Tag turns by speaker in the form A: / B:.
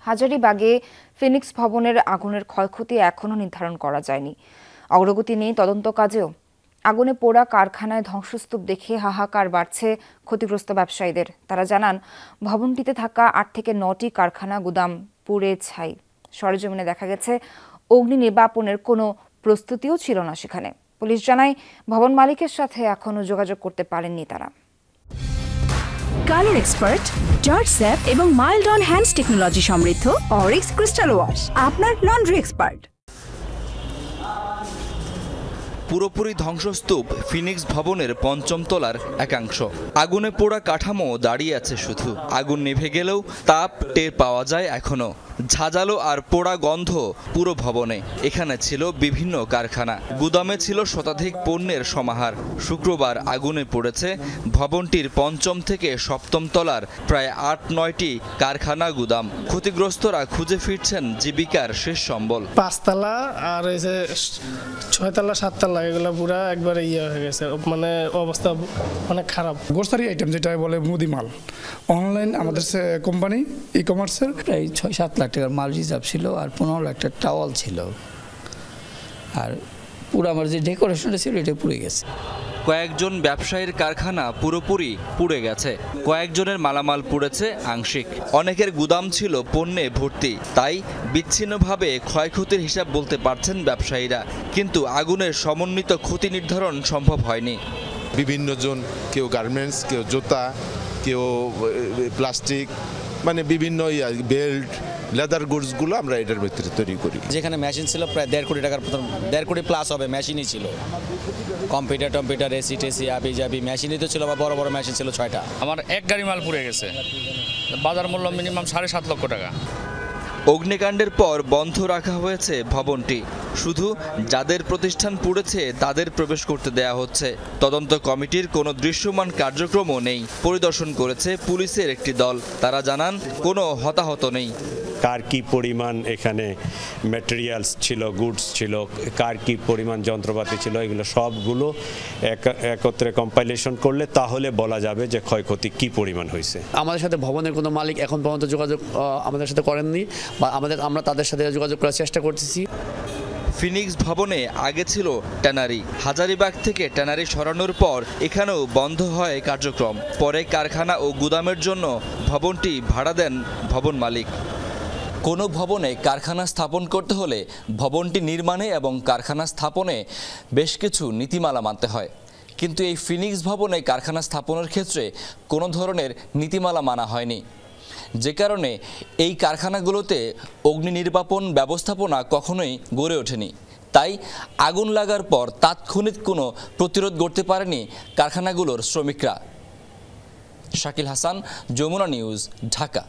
A: হাজারীবাগে Phoenix ভবনের আগুনের ক্ষয়ক্ষতি এখনও নির্ধারণ করা যায়নি। অগ্রগতি নেই তদন্ত কাজেও। আগুনে পোড়া কারখানায় ধ্বংসস্তূপ দেখে হাহাকার বাড়ছে ক্ষতিগ্রস্ত ব্যবসায়ীদের। তারা জানান, ভবনটিতে থাকা ৮ থেকে ৯টি কারখানা গুদাম পুড়ে ছাই। সরেজমিনে দেখা গেছে অগ্নি নির্বাপনের কোনো প্রস্তুতিও ছিল না সেখানে। পুলিশ জানায়, ভবন মালিকের সাথে এখনও যোগাযোগ করতে পারেননি তারা।
B: কালার এক্সপার্ট, জর্জ স্যাপ এবং মাইল্ড অন হ্যান্ডস টেকনোলজি সমৃদ্ধ অরিক্স ক্রিস্টাল ওয়াশ আপনার লন্ড্রি এক্সপার্ট।
C: পুরোপুরি ধ্বংসস্তূপ ফিনিক্স ভবনের ৫ম তলার একাংশ। আগুনে পোড়া কাঠামো দাঁড়িয়ে আছে শুধু। আগুন নিভে গেলেও তাপ টের পাওয়া যায় এখনো। ঝাঁঝালো আর পোড়া গন্ধ পুরো ভবনে। এখানে ছিল বিভিন্ন কারখানা, গুদামে ছিল শতাধিক পণ্যের সমাহার। শুক্রবার আগুনে পড়েছে ভবনটির ৫ম থেকে ৭ম তলার প্রায় ৮-৯টি কারখানা গুদাম। ক্ষতিগ্রস্তরা খুঁজে ফিরছেন জীবিকার শেষ সম্বল।
D: ৫ তলা আর এই যে ৬ তলা ৭ তলা এগুলো পুরা একবারে হয়ে গেছে, মানে অবস্থা অনেক খারাপ।
E: গ্রোসারি আইটেম যেটা বলে মুদি মাল, অনলাইন আমাদের কোম্পানি ই কমার্সের
F: প্রায় ৬-৭ লাখ টাকার মাল রিজার্ভ ছিল আর ১৫ লাখ টাকার টাওয়াল ছিল। আর পুরো আমার যে ডেকোরেশনটা ছিল এটা পুড়ে গেছে।
C: কয়েকজন ব্যবসায়ীর কারখানা পুরোপুরি পুড়ে গেছে, কয়েকজনের মালামাল পুড়েছে আংশিক। অনেকের গুদাম ছিল পণ্যে ভর্তি, তাই বিচ্ছিন্নভাবে ক্ষয়ক্ষতির হিসাব বলতে পারছেন ব্যবসায়ীরা। কিন্তু আগুনের সমন্বিত ক্ষতি নির্ধারণ সম্ভব হয়নি।
G: বিভিন্ন জন, কেউ গার্মেন্টস, কেউ জুতা, কেউ প্লাস্টিক, মানে বিভিন্ন বেল্ট, লেদার গুডসগুলো আমরা এটার ভিতরে তৈরি করি।
H: যেখানে মেশিন ছিল প্রায় ১.৫ কোটি টাকার, ১.৫ কোটি প্লাস হবে মেশিনই ছিল। কম্পিউটার এসি টেসি আবি জাবি মেশিনই তো ছিল, বা বড় বড় মেশিন ছিল ৬টা।
I: আমার এক গাড়ি মাল পুড়ে গেছে, বাজার মূল্য মিনিমাম ৭.৫ লক্ষ টাকা।
C: অগ্নিকাণ্ডের পর বন্ধ রাখা হয়েছে ভবনটি। শুধু যাদের প্রতিষ্ঠান পুড়েছে তাদের প্রবেশ করতে দেয়া হচ্ছে। তদন্ত কমিটির কোনো দৃশ্যমান কার্যক্রমও নেই। পরিদর্শন করেছে পুলিশের একটি দল। তারা জানান, কোনো হতাহত নেই।
J: কার কি পরিমাণ এখানে ম্যাটেরিয়ালস ছিল, গুডস ছিল, কার কি পরিমাণ যন্ত্রপাতি ছিল, এগুলো সবগুলো একত্রে কম্পাইলেশন করলে তাহলে বলা যাবে যে ক্ষয়ক্ষতি কি পরিমাণ হয়েছে।
K: আমাদের সাথে ভবনের কোনো মালিক এখন পর্যন্ত যোগাযোগ আমাদের সাথে করেননি, বা আমরা তাদের সাথে যোগাযোগ করার চেষ্টা করতেছি।
C: ফিনিক্স ভবনে আগে ছিল ট্যানারি। হাজারীবাগ থেকে ট্যানারি সরানোর পর এখানেও বন্ধ হয় কার্যক্রম। পরে কারখানা ও গুদামের জন্য ভবনটি ভাড়া দেন ভবন মালিক। কোনো ভবনে কারখানা স্থাপন করতে হলে ভবনটি নির্মাণে এবং কারখানা স্থাপনে বেশ কিছু নীতিমালা মানতে হয়। কিন্তু এই ফিনিক্স ভবনে কারখানা স্থাপনের ক্ষেত্রে কোনো ধরনের নীতিমালা মানা হয়নি, যে কারণে এই কারখানাগুলোতে অগ্নি নির্বাপন ব্যবস্থাপনা কখনোই গড়ে ওঠেনি। তাই আগুন লাগার পর তাৎক্ষণিক কোনো প্রতিরোধ গড়তে পারেনি কারখানাগুলোর শ্রমিকরা। শাকিল হাসান, যমুনা নিউজ, ঢাকা।